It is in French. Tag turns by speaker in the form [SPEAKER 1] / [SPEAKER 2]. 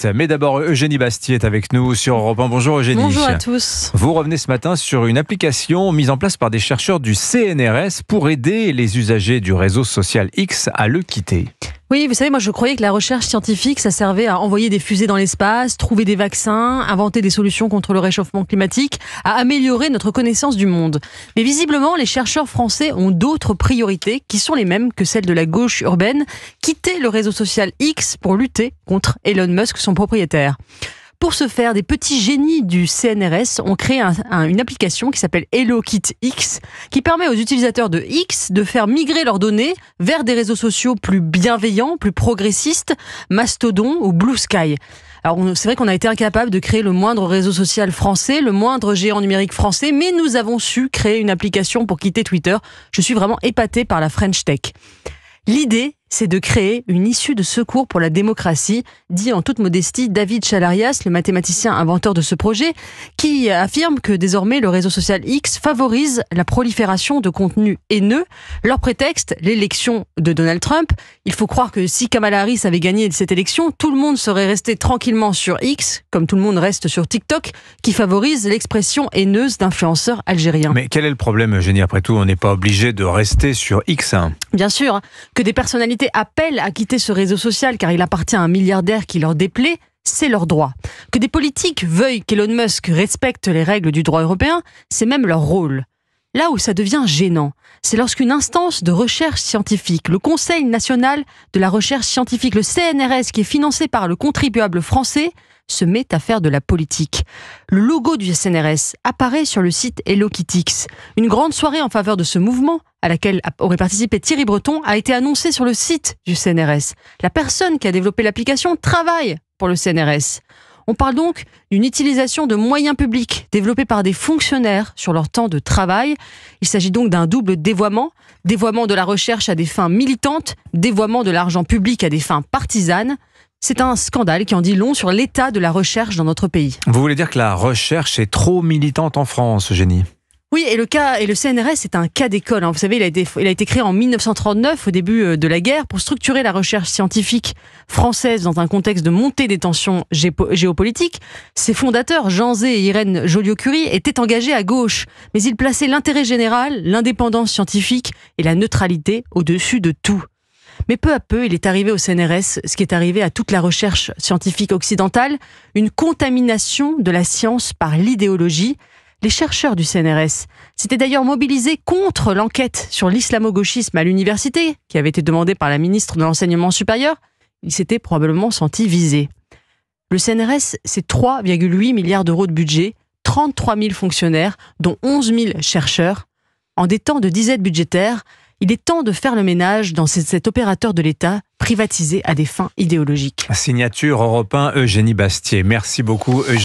[SPEAKER 1] suite. Mais d'abord, Eugénie Bastier est avec nous sur Europe 1. Bonjour Eugénie.
[SPEAKER 2] Bonjour à tous.
[SPEAKER 1] Vous revenez ce matin sur une application mise en place par des chercheurs du CNRS pour aider les usagers du réseau social X à le quitter.
[SPEAKER 2] Oui, vous savez, moi je croyais que la recherche scientifique, ça servait à envoyer des fusées dans l'espace, trouver des vaccins, inventer des solutions contre le réchauffement climatique, à améliorer notre connaissance du monde. Mais visiblement, les chercheurs français ont d'autres priorités qui sont les mêmes que celles de la gauche urbaine, quitter le réseau social X pour lutter contre Elon Musk, son propriétaire. Pour ce faire, des petits génies du CNRS ont créé une application qui s'appelle HelloKitX, qui permet aux utilisateurs de X de faire migrer leurs données vers des réseaux sociaux plus bienveillants, plus progressistes, Mastodon ou Blue Sky. Alors c'est vrai qu'on a été incapable de créer le moindre réseau social français, le moindre géant numérique français, mais nous avons su créer une application pour quitter Twitter. Je suis vraiment épatée par la French Tech. L'idée, c'est de créer une issue de secours pour la démocratie, dit en toute modestie David Chalarias, le mathématicien inventeur de ce projet, qui affirme que désormais le réseau social X favorise la prolifération de contenus haineux. Leur prétexte, l'élection de Donald Trump. Il faut croire que si Kamala Harris avait gagné cette élection, tout le monde serait resté tranquillement sur X, comme tout le monde reste sur TikTok, qui favorise l'expression haineuse d'influenceurs algériens.
[SPEAKER 1] Mais quel est le problème, Eugénie? Après tout, on n'est pas obligé de rester sur X.
[SPEAKER 2] Bien sûr, que des personnalités appellent à quitter ce réseau social car il appartient à un milliardaire qui leur déplaît, c'est leur droit. Que des politiques veuillent qu'Elon Musk respecte les règles du droit européen, c'est même leur rôle. Là où ça devient gênant, c'est lorsqu'une instance de recherche scientifique, le Conseil national de la recherche scientifique, le CNRS, qui est financé par le contribuable français, se met à faire de la politique. Le logo du CNRS apparaît sur le site HelloKitX. Une grande soirée en faveur de ce mouvement, à laquelle aurait participé Thierry Breton, a été annoncée sur le site du CNRS. La personne qui a développé l'application travaille pour le CNRS. On parle donc d'une utilisation de moyens publics développés par des fonctionnaires sur leur temps de travail. Il s'agit donc d'un double dévoiement. Dévoiement de la recherche à des fins militantes, dévoiement de l'argent public à des fins partisanes. C'est un scandale qui en dit long sur l'état de la recherche dans notre pays.
[SPEAKER 1] Vous voulez dire que la recherche est trop militante en France, Eugénie?
[SPEAKER 2] Oui, et le CNRS est un cas d'école. Vous savez, il a été créé en 1939, au début de la guerre, pour structurer la recherche scientifique française dans un contexte de montée des tensions géopolitiques. Ses fondateurs, Jean Zay et Irène Joliot-Curie, étaient engagés à gauche, mais ils plaçaient l'intérêt général, l'indépendance scientifique et la neutralité au-dessus de tout. Mais peu à peu, il est arrivé au CNRS ce qui est arrivé à toute la recherche scientifique occidentale, une contamination de la science par l'idéologie. Les chercheurs du CNRS s'étaient d'ailleurs mobilisés contre l'enquête sur l'islamo-gauchisme à l'université, qui avait été demandée par la ministre de l'Enseignement supérieur. Ils s'étaient probablement sentis visés. Le CNRS, c'est 3,8 milliards d'euros de budget, 33 000 fonctionnaires, dont 11 000 chercheurs. En des temps de disette budgétaire, il est temps de faire le ménage dans cet opérateur de l'État privatisé à des fins idéologiques.
[SPEAKER 1] Signature Europe 1, Eugénie Bastier. Merci beaucoup, Eugénie.